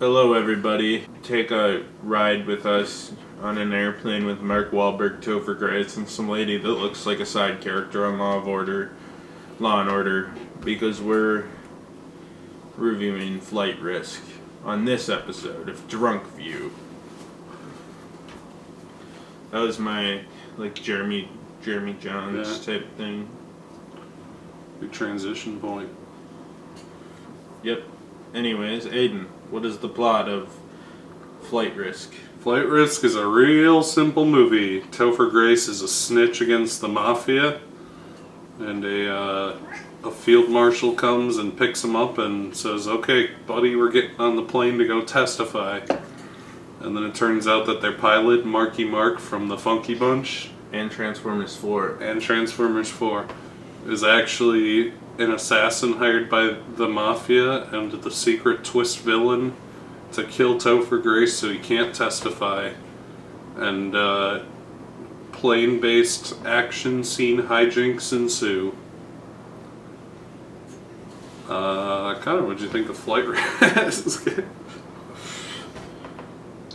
Hello, everybody. Take a ride with us on an airplane with Mark Wahlberg, Topher Grace, and some lady that looks like a side character on Law and Order, because we're reviewing Flight Risk on this episode of Drunkview. That was my Jeremy Johns type thing. Big transition point. Yep. Anyways, Aiden, what is the plot of Flight Risk? Flight Risk is a real simple movie. Topher Grace is a snitch against the mafia, and a field marshal comes and picks him up and says, "Okay, buddy, we're getting on the plane to go testify." And then it turns out that their pilot, Marky Mark from the Funky Bunch, And Transformers 4. is actually an assassin hired by the mafia and the secret twist villain to kill Topher Grace so he can't testify. And plane-based action scene hijinks ensue. What'd you think of Flight Risk?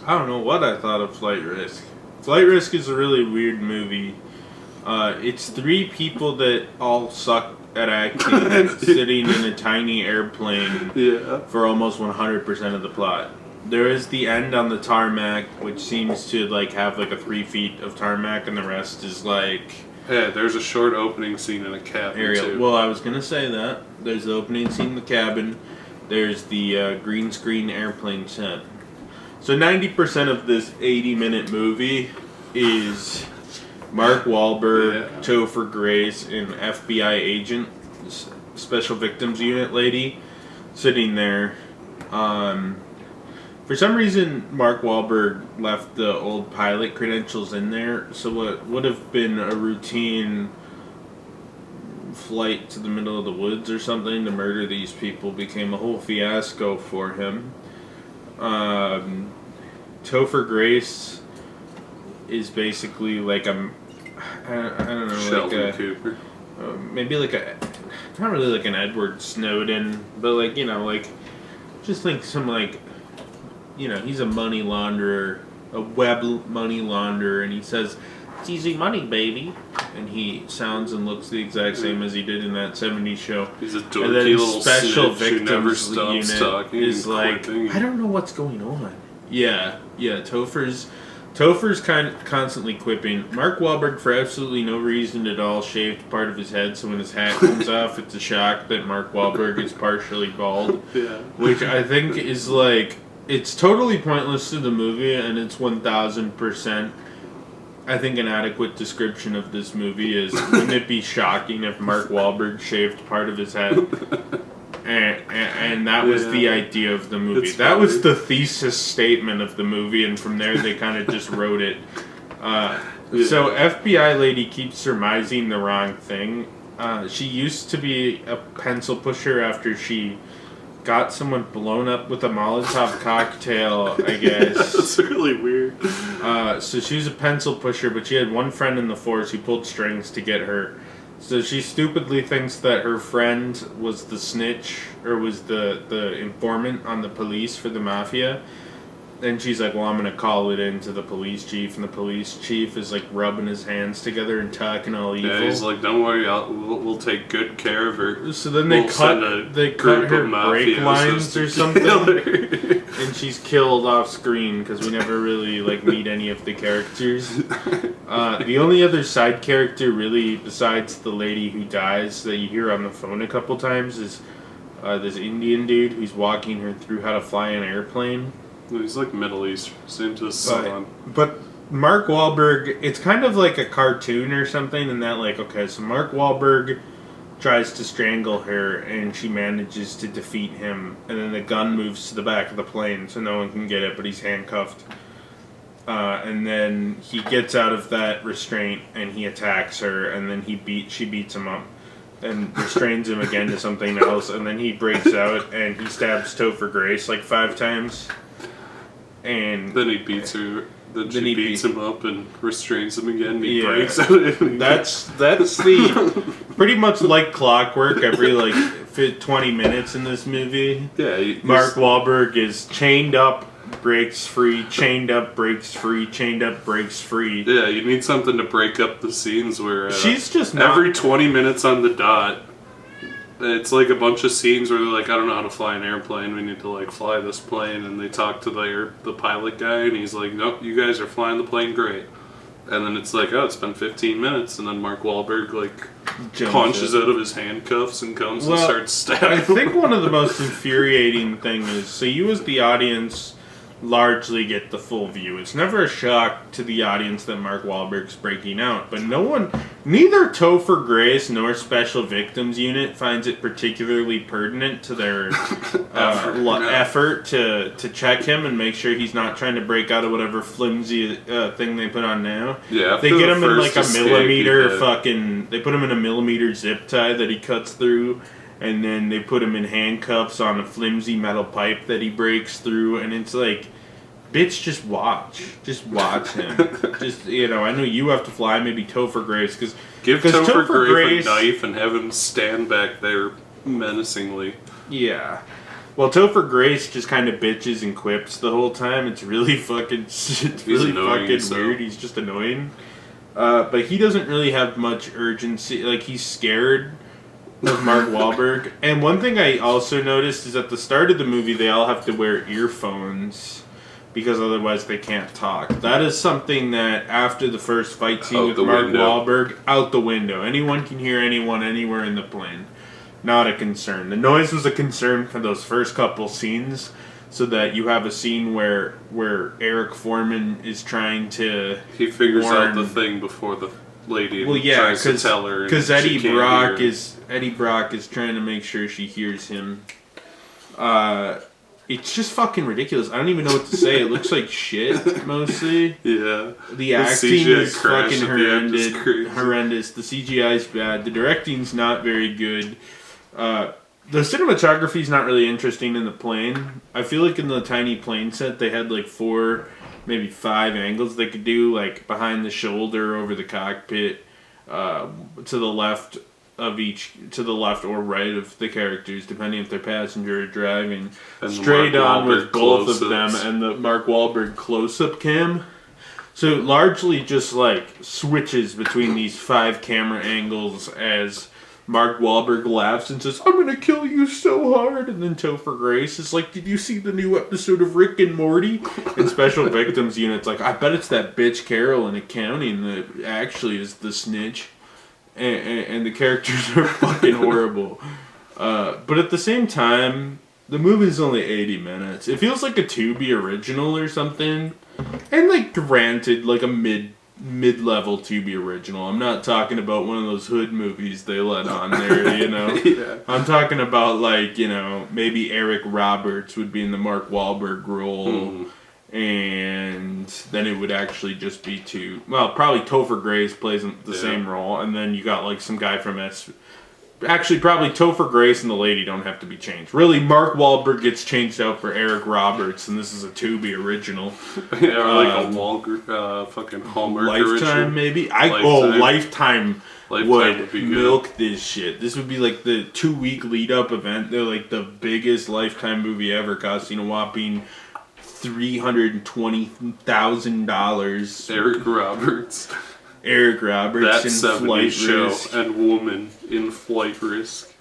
I don't know what I thought of Flight Risk. Flight Risk is a really weird movie. It's three people that all suck at acting sitting in a tiny airplane for almost 100% of the plot. There is the end on the tarmac, which seems to have 3 feet of tarmac, and the rest is Yeah, there's a short opening scene in a cabin aerial. too. Well, I was gonna say that. There's the opening scene in the cabin. There's the green screen airplane set. So 90% of this 80-minute movie is Mark Wahlberg, Topher Grace, and FBI agent, Special Victims Unit lady, sitting there. For some reason, Mark Wahlberg left the old pilot credentials in there, so what would have been a routine flight to the middle of the woods or something to murder these people became a whole fiasco for him. Topher Grace is basically I don't know, Sheldon Cooper. Maybe not really an Edward Snowden, but just think some he's a money launderer, a web money launderer, and he says, "It's easy money, baby," and he sounds and looks the exact same as he did in that '70s show. He's a dorky little Special snitch who never stops Unit talking. is I don't know what's going on. Yeah. Topher's constantly quipping. Mark Wahlberg, for absolutely no reason at all, shaved part of his head, so when his hat comes off, it's a shock that Mark Wahlberg is partially bald. Yeah. Which I think is it's totally pointless to the movie, and it's 1000%. I think an adequate description of this movie is, wouldn't it be shocking if Mark Wahlberg shaved part of his head? And that was the idea of the movie. That was the thesis statement of the movie, and from there they kind of just wrote it. So FBI lady keeps surmising the wrong thing. She used to be a pencil pusher after she got someone blown up with a Molotov cocktail, I guess. That's really weird. So she was a pencil pusher, but she had one friend in the force who pulled strings to get her. So she stupidly thinks that her friend was the snitch, or was the informant on the police for the mafia. And she's like, well, I'm going to call it in to the police chief. And the police chief is rubbing his hands together and talking all evil. Yeah, he's like, don't worry, we'll take good care of her. So then they cut her brake lines or something. And she's killed off screen because we never really meet any of the characters. The only other side character really, besides the lady who dies that you hear on the phone a couple times, is this Indian dude who's walking her through how to fly an airplane. He's Middle Eastern, same to his son. But Mark Wahlberg, it's kind of like a cartoon or something in that so Mark Wahlberg tries to strangle her and she manages to defeat him, and then the gun moves to the back of the plane so no one can get it, but he's handcuffed. And then he gets out of that restraint and he attacks her, and then she beats him up and restrains him again to something else, and then he breaks out and he stabs Topher Grace 5 times. And then he beats her Then she beats him up and restrains him again. And he breaks out. That's the pretty much like clockwork. Every like 20 minutes in this movie. Yeah, Mark Wahlberg is chained up, breaks free, chained up, breaks free, chained up, breaks free. Yeah, you need something to break up the scenes where she's just not... every 20 minutes on the dot. It's like a bunch of scenes where they're like, I don't know how to fly an airplane. We need to like fly this plane, and they talk to the pilot guy, and he's like, nope, you guys are flying the plane great. And then it's like, oh, it's been 15 minutes, and then Mark Wahlberg like punches out of his handcuffs and comes and starts stabbing. I think one of the most infuriating things is, so you as the audience largely get the full view. It's never a shock to the audience that Mark Wahlberg's breaking out, but neither Topher Grace nor Special Victims Unit finds it particularly pertinent to their effort to check him and make sure he's not trying to break out of whatever flimsy thing they put on now. Yeah, they get him in like a millimeter they put him in a millimeter zip tie that he cuts through. And then they put him in handcuffs on a flimsy metal pipe that he breaks through, and it's like, bitch, just watch him. Just, I know you have to fly, maybe Topher Grace, because give Topher Grace a knife and have him stand back there menacingly. Yeah. Well, Topher Grace just kind of bitches and quips the whole time. It's really fucking weird. He's just annoying. But he doesn't really have much urgency. Like, he's scared of Mark Wahlberg. And one thing I also noticed is at the start of the movie, they all have to wear earphones because otherwise they can't talk. That is something that after the first fight scene with Mark Wahlberg, out the window. Anyone can hear anyone anywhere in the plane. Not a concern. The noise was a concern for those first couple scenes, so that you have a scene where Eric Foreman is trying to... He figures out the thing before the lady tries to tell her. Because Eddie Brock is trying to make sure she hears him. It's just fucking ridiculous. I don't even know what to say. It looks like shit, mostly. Yeah. The acting is fucking horrendous. The CGI's bad. The directing's not very good. The cinematography's not really interesting in the plane. I feel like in the tiny plane set, they had like 4, maybe 5 angles they could do, like behind the shoulder, over the cockpit, to the left or right of the characters, depending if they're passenger or driving. And straight on with both of them, and the Mark Wahlberg close-up cam. So largely just like switches between these 5 camera angles as Mark Wahlberg laughs and says, "I'm gonna kill you so hard," and then Topher Grace is like, "Did you see the new episode of Rick and Morty?" And Special Victims Unit's like, "I bet it's that bitch Carol in accounting that actually is the snitch." And the characters are fucking horrible. But at the same time, the movie's only 80 minutes. It feels like a Tubi original or something. And like, granted, like a mid-level Tubi original. I'm not talking about one of those hood movies they let on there, Yeah. I'm talking about like, maybe Eric Roberts would be in the Mark Wahlberg role. And then it would actually just be probably Topher Grace plays the same role, and then you got like some guy from Actually, probably Topher Grace and the lady don't have to be changed. Really, Mark Wahlberg gets changed out for Eric Roberts, and this is a Tubi original. Yeah, or like a fucking Hallmark Lifetime, original. Maybe? Lifetime would milk this shit. This would be like the 2-week lead-up event. They're like the biggest Lifetime movie ever, costing a whopping $320,000. Eric Roberts that in 70s Flight show Risk. And woman in Flight Risk.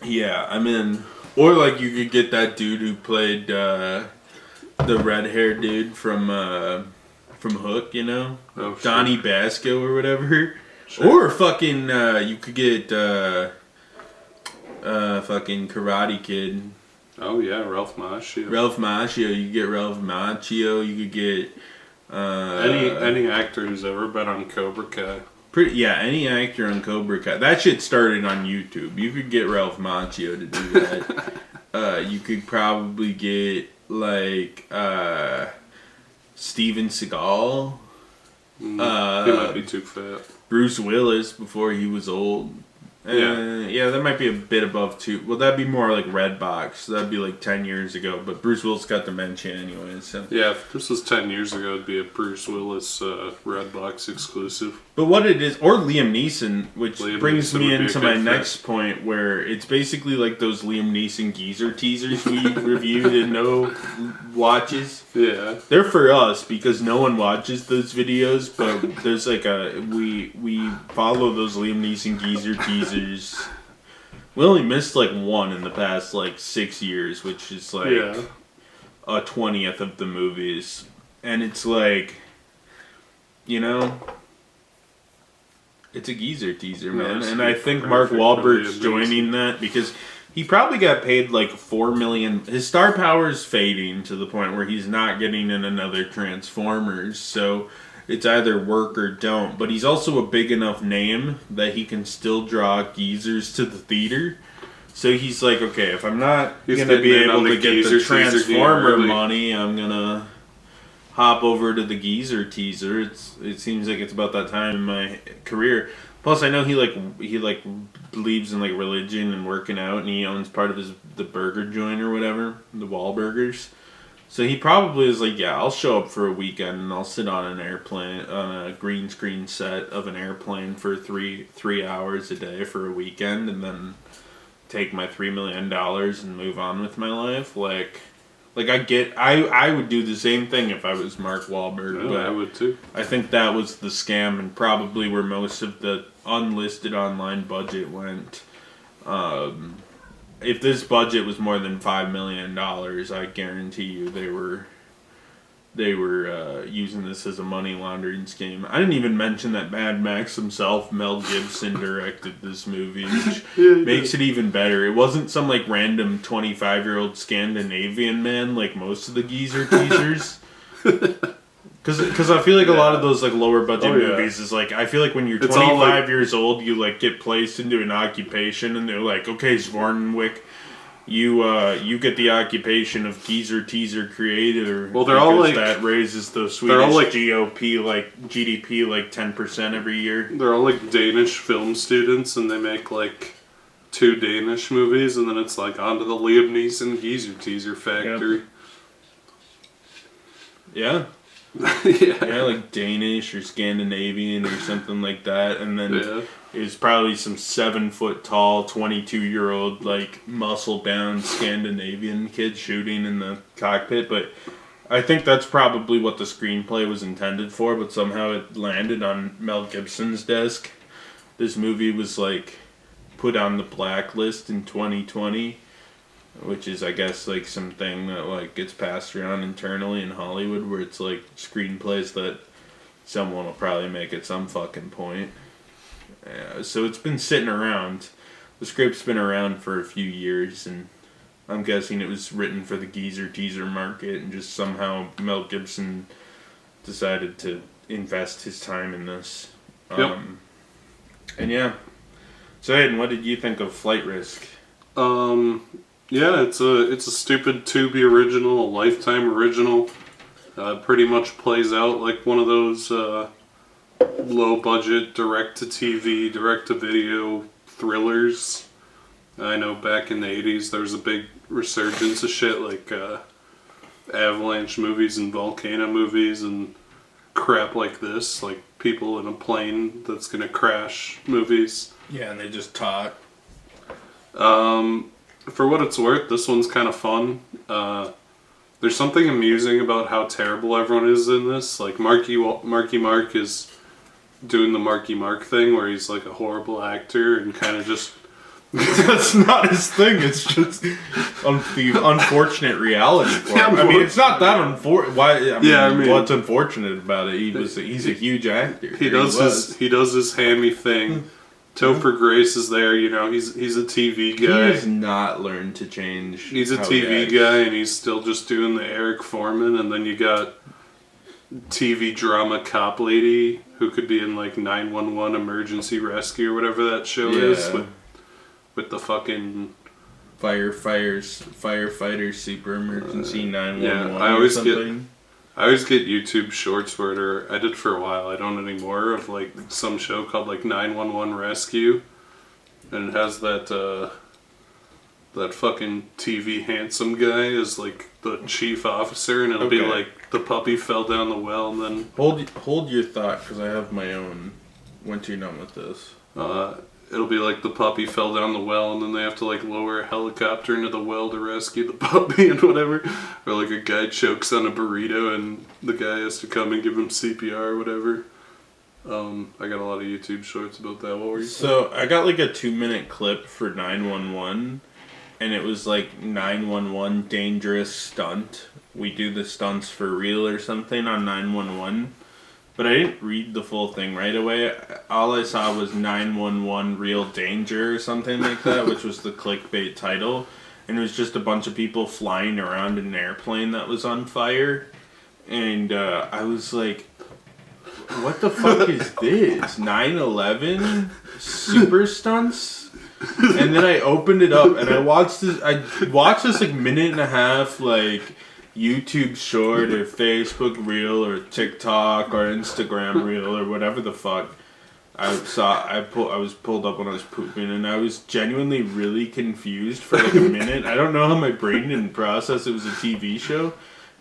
Yeah, I'm in. Or like you could get that dude who played the red-haired dude from Hook, Oh, Donnie Basco or whatever. Sure. Or fucking you could get fucking Karate Kid. Oh yeah, Ralph Macchio. You could get Ralph Macchio. You could get any actor who's ever been on Cobra Kai. Any actor on Cobra Kai. That shit started on YouTube. You could get Ralph Macchio to do that. You could probably get like Steven Seagal. He might be too fat. Bruce Willis before he was old. Yeah, that might be a bit above 2. Well, that'd be more like Redbox. That'd be like 10 years ago. But Bruce Willis got dementia anyway, so. Yeah, if this was 10 years ago, it'd be a Bruce Willis Redbox exclusive. But what it is, or Liam Neeson, which brings me into my next point, where it's basically like those Liam Neeson geezer teasers we reviewed and no watches. Yeah. They're for us because no one watches those videos, but there's like we follow those Liam Neeson geezer teasers. We only missed like one in the past like 6 years, which is like a 20th of the movies. And it's like, you know, it's a geezer teaser, man. And I think Mark Wahlberg's joining that because he probably got paid like $4 million. His star power is fading to the point where he's not getting in another Transformers. So it's either work or don't. But he's also a big enough name that he can still draw geezers to the theater. So he's like, okay, if I'm not going to be able to get the Transformer money, I'm going to hop over to the geezer teaser. It seems like it's about that time in my career. Plus, I know he believes in like religion and working out, and he owns part of the burger joint or whatever, the Wahlburgers. So he probably is like, yeah, I'll show up for a weekend and I'll sit on an airplane, on a green screen set of an airplane for three hours a day for a weekend, and then take my $3 million and move on with my life. I would do the same thing if I was Mark Wahlberg. Yeah, I would too. I think that was the scam and probably where most of the unlisted online budget went. If this budget was more than $5 million, I guarantee you they were using this as a money laundering scheme. I didn't even mention that Mad Max himself, Mel Gibson, directed this movie, which makes it even better. It wasn't some like random 25-year-old Scandinavian man like most of the geezer teasers. Because I feel like a lot of those like lower budget movies is like, I feel like when you're 25 years old, you like get placed into an occupation and they're like, okay, Zvornwick, you get the occupation of geezer teaser creator. Well, they're all like that raises the Swedish GDP like 10% every year. They're all like Danish film students, and they make like 2 Danish movies, and then it's like onto the Liam Neeson geezer teaser factory. Yep. Yeah, like Danish or Scandinavian or something like that, and then it's probably some 7-foot-tall, 22-year-old like muscle-bound Scandinavian kid shooting in the cockpit. But I think that's probably what the screenplay was intended for, but somehow it landed on Mel Gibson's desk. This movie was like put on the blacklist in 2020. Which is, I guess, like something that like gets passed around internally in Hollywood, where it's like screenplays that someone will probably make at some fucking point. So it's been sitting around. The script's been around for a few years, and I'm guessing it was written for the geezer teaser market, and just somehow Mel Gibson decided to invest his time in this. And yeah. So Hayden, what did you think of Flight Risk? Yeah, it's a stupid Tubi original, a Lifetime original. Pretty much plays out like one of those low budget direct-to-TV, direct-to-video thrillers. I know back in the 80s there was a big resurgence of shit like Avalanche movies and Volcano movies and crap like this, like people in a plane that's gonna crash movies. Yeah, and they just taught. For what it's worth, this one's kind of fun. There's something amusing about how terrible everyone is in this. Like Marky Mark is doing the Marky Mark thing, where he's like a horrible actor and kind of just. That's not his thing. It's just the unfortunate reality for him. I mean, it's not that unfortunate. What's unfortunate about it? He's a huge actor. He does his hammy thing. Topher Grace is there, you know, he's a TV guy. He has not learned to change. He's a TV guy, and he's still just doing the Eric Foreman, and then you got TV drama cop lady, who could be in, like, 911 Emergency Rescue, or whatever that show is, with the fucking... Firefighters, Super Emergency 911 I always get YouTube shorts where I did for a while, I don't anymore, of like some show called like 911 Rescue. and it has that fucking TV handsome guy as like the chief officer, and it'll be like the puppy fell down the well, and then hold your thought because I have my own. Once you're done with this, it'll be like the puppy fell down the well, and then they have to like lower a helicopter into the well to rescue the puppy and whatever, or like a guy chokes on a burrito and the guy has to come and give him CPR or whatever. I got a lot of YouTube shorts about that. What were you saying? So I got like a 2-minute clip for 911. And it was like 911 dangerous stunt. We do the stunts for real or something on 911. But I didn't read the full thing right away. All I saw was 911 real danger or something like that, which was the clickbait title. And it was just a bunch of people flying around in an airplane that was on fire. And I was like, what the fuck is this? 9/11 super stunts? And then I opened it up and I watched this like minute and a half like YouTube short or Facebook reel or TikTok or Instagram reel or whatever the fuck I was pulled up when I was pooping, and I was genuinely really confused for like a minute. I don't know how my brain didn't process it was a TV show.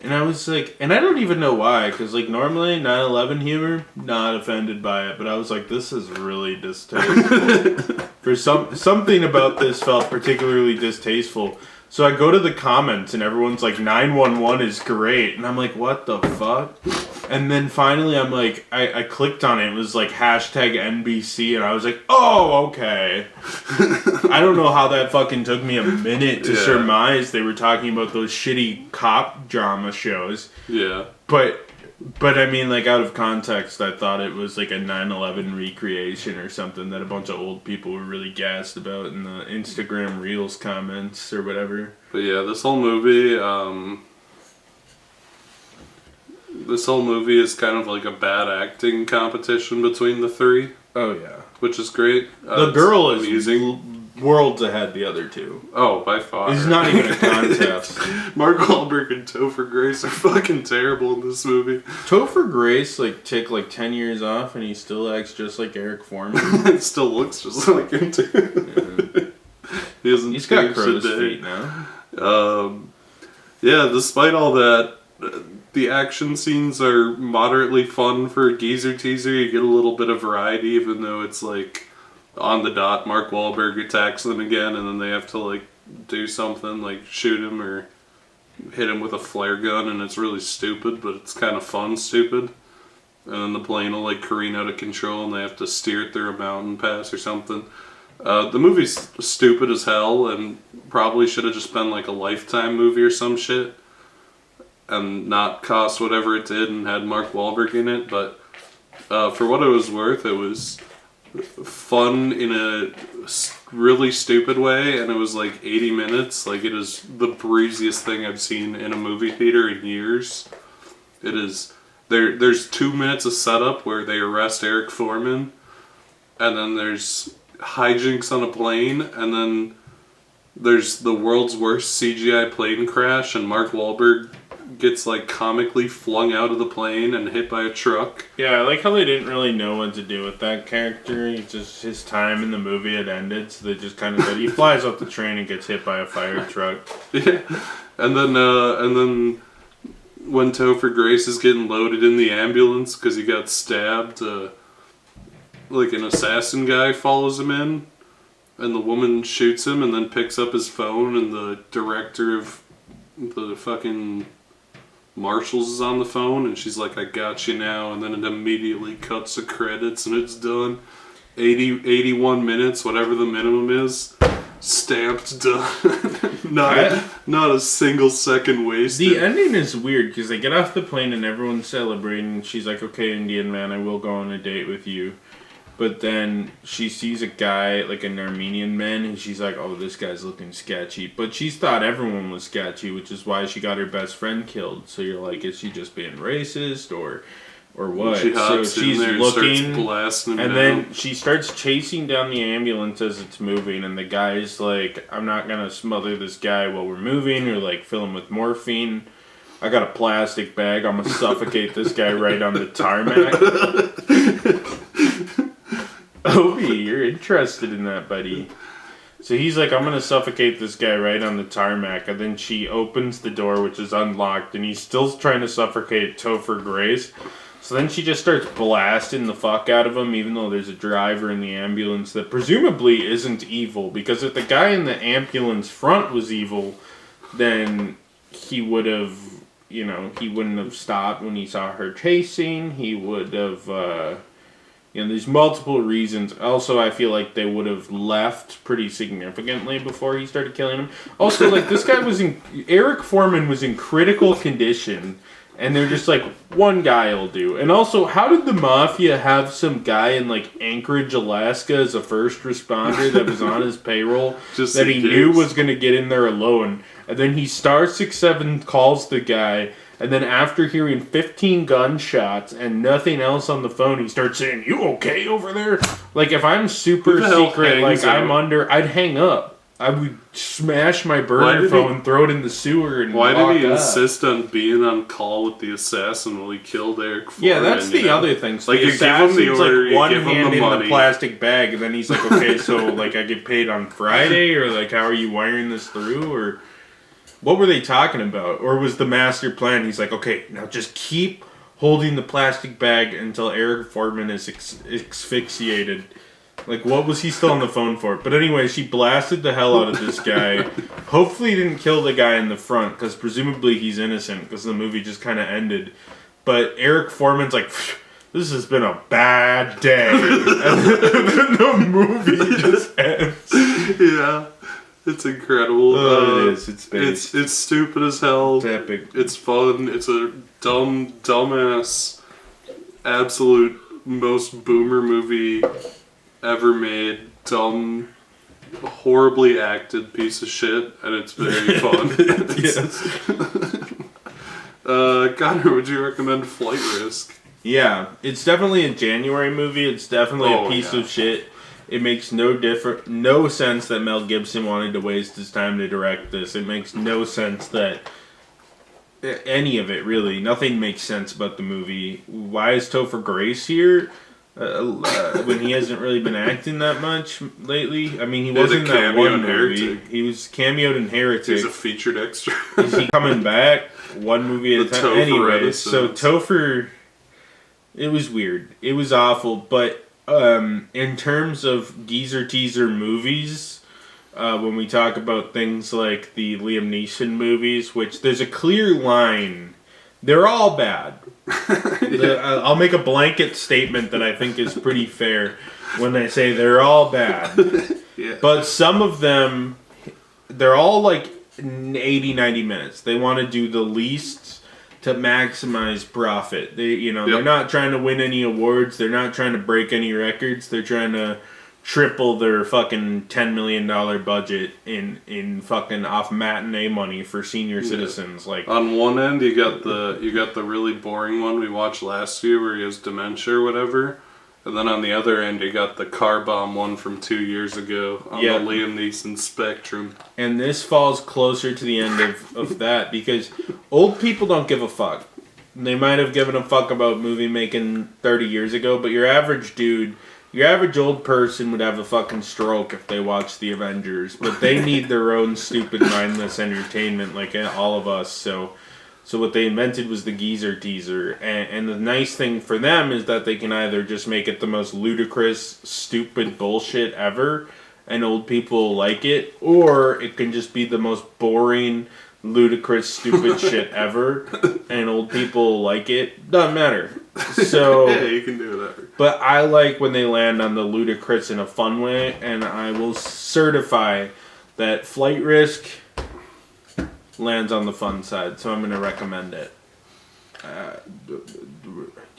And I was like, and I don't even know why, because like normally 9/11 humor, not offended by it, but I was like, this is really distasteful. For something about this felt particularly distasteful. So I go to the comments and everyone's like, 911 is great, and I'm like, what the fuck? And then finally I'm like, I clicked on it. It was like hashtag NBC, and I was like, oh, okay. I don't know how that fucking took me a minute to surmise they were talking about those shitty cop drama shows. Yeah. But I mean, like, out of context, I thought it was like a 9/11 recreation or something that a bunch of old people were really gassed about in the Instagram Reels comments or whatever. But yeah, this whole movie is kind of like a bad acting competition between the three. Oh, yeah. Which is great. The girl is amusing. Worlds ahead the other two. Oh, by far. It's not even a contest. Mark Wahlberg and Topher Grace are fucking terrible in this movie. Topher Grace took 10 years off and he still acts just like Eric Foreman. It still looks just like him too. Yeah. He's got crow's feet now. Yeah, despite all that, the action scenes are moderately fun for a geezer teaser. You get a little bit of variety, even though it's like on the dot, Mark Wahlberg attacks them again, and then they have to like do something like shoot him or hit him with a flare gun, and it's really stupid, but it's kind of fun stupid. And then the plane will like careen out of control, and they have to steer it through a mountain pass or something. The movie's stupid as hell, and probably should have just been like a Lifetime movie or some shit, and not cost whatever it did, and had Mark Wahlberg in it. But for what it was worth, it was fun in a really stupid way, and it was like 80 minutes. Like, it is the breeziest thing I've seen in a movie theater in years. It is. There's 2 minutes of setup where they arrest Eric Foreman, and then there's hijinks on a plane, and then there's the world's worst CGI plane crash, and Mark Wahlberg gets like comically flung out of the plane and hit by a truck. Yeah, I like how they didn't really know what to do with that character. His time in the movie had ended, so they just kind of said he flies off the train and gets hit by a fire truck. Yeah, and then when Topher Grace is getting loaded in the ambulance because he got stabbed, like an assassin guy follows him in, and the woman shoots him and then picks up his phone, and the director of the fucking Marshall's is on the phone, and she's like, I got you now, and then it immediately cuts the credits, and it's done. 81 minutes, whatever the minimum is, stamped, done. not a single second wasted. The ending is weird, because they get off the plane and everyone's celebrating, and she's like, okay, Indian man, I will go on a date with you. But then she sees a guy, like an Armenian man, and she's like, oh, this guy's looking sketchy. But she's thought everyone was sketchy, which is why she got her best friend killed. So you're like, is she just being racist or what? So she's looking, and then she starts chasing down the ambulance as it's moving, and the guy's like, I'm not going to smother this guy while we're moving, or like fill him with morphine. I got a plastic bag, I'm going to suffocate this guy right on the tarmac. Obi, you're interested in that, buddy. So he's like, I'm going to suffocate this guy right on the tarmac. And then she opens the door, which is unlocked. And he's still trying to suffocate Topher Grace. So then she just starts blasting the fuck out of him, even though there's a driver in the ambulance that presumably isn't evil. Because if the guy in the ambulance front was evil, then he would have, he wouldn't have stopped when he saw her chasing. He would have... there's multiple reasons. Also, I feel like they would have left pretty significantly before he started killing him. Also, like, this guy Eric Foreman was in critical condition, and they're just like, one guy will do. And also, how did the Mafia have some guy in, like, Anchorage, Alaska as a first responder that was on his payroll that he knew was going to get in there alone? And then he *67 calls the guy... And then after hearing 15 gunshots and nothing else on the phone, he starts saying, "You okay over there?" Like, if I'm super secret, like, I'd hang up. I would smash my burner phone, throw it in the sewer, and why did he insist on being on call with the assassin while he killed Eric Foreman? Yeah, that's the other thing. So like, the you give him the order, like, one you give him hand the in money. the plastic bag, and then he's like, okay, so, like, I get paid on Friday? Or, like, how are you wiring this through? Or... what were they talking about? Or was the master plan, he's like, okay, now just keep holding the plastic bag until Eric Foreman is asphyxiated. Like, what was he still on the phone for? But anyway, she blasted the hell out of this guy. Hopefully he didn't kill the guy in the front, because presumably he's innocent, because the movie just kind of ended. But Eric Foreman's like, this has been a bad day. And then the movie just ends. Yeah. It's incredible. It is. It's stupid as hell. It's epic. It's fun. It's a dumbass, absolute most boomer movie ever made. Dumb, horribly acted piece of shit, and it's very fun. Yes. Connor, would you recommend Flight Risk? Yeah, it's definitely a January movie. It's definitely a piece of shit. It makes no sense that Mel Gibson wanted to waste his time to direct this. It makes no sense that any of it, really. Nothing makes sense about the movie. Why is Topher Grace here when he hasn't really been acting that much lately? I mean, he was in that one movie. Heretic. He was cameoed in Heretic. He's a featured extra. Is he coming back? One movie at a time? Anyway, so Topher... it was weird. It was awful, but... in terms of geezer teaser movies, when we talk about things like the Liam Neeson movies, which there's a clear line, they're all bad. I'll make a blanket statement that I think is pretty fair when I say they're all bad. Yeah. But some of them, they're all like 80, 90 minutes. They want to do the least to maximize profit. They're not trying to win any awards. They're not trying to break any records. They're trying to triple their fucking $10 million budget in fucking off matinee money for senior citizens. Like, on one end, you got the really boring one we watched last year where he has dementia or whatever. And then on the other end, you got the car bomb one from 2 years ago on the Liam Neeson spectrum. And this falls closer to the end of that because old people don't give a fuck. They might have given a fuck about movie making 30 years ago, but your average dude, your average old person would have a fucking stroke if they watched The Avengers. But they need their own stupid mindless entertainment like all of us, So what they invented was the geezer teaser. And the nice thing for them is that they can either just make it the most ludicrous, stupid bullshit ever, and old people like it, or it can just be the most boring, ludicrous, stupid shit ever, and old people like it. Doesn't matter. So yeah, you can do whatever. But I like when they land on the ludicrous in a fun way, and I will certify that Flight Risk lands on the fun side, so I'm going to recommend it. You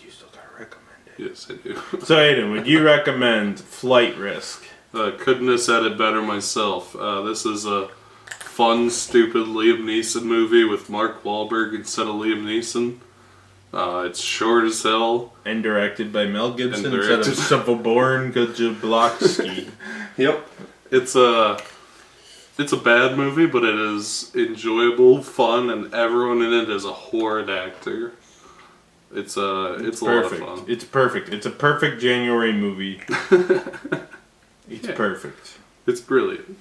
still got to recommend it. Yes, I do. So, Aiden, would you recommend Flight Risk? Couldn't have said it better myself. This is a fun, stupid Liam Neeson movie with Mark Wahlberg instead of Liam Neeson. It's short as hell. And directed by Mel Gibson instead of Savorborn Gajablotsky. Yep. It's a bad movie, but it is enjoyable, fun, and everyone in it is a horrid actor. It's a lot of fun. It's perfect. It's a perfect January movie. It's perfect. It's brilliant.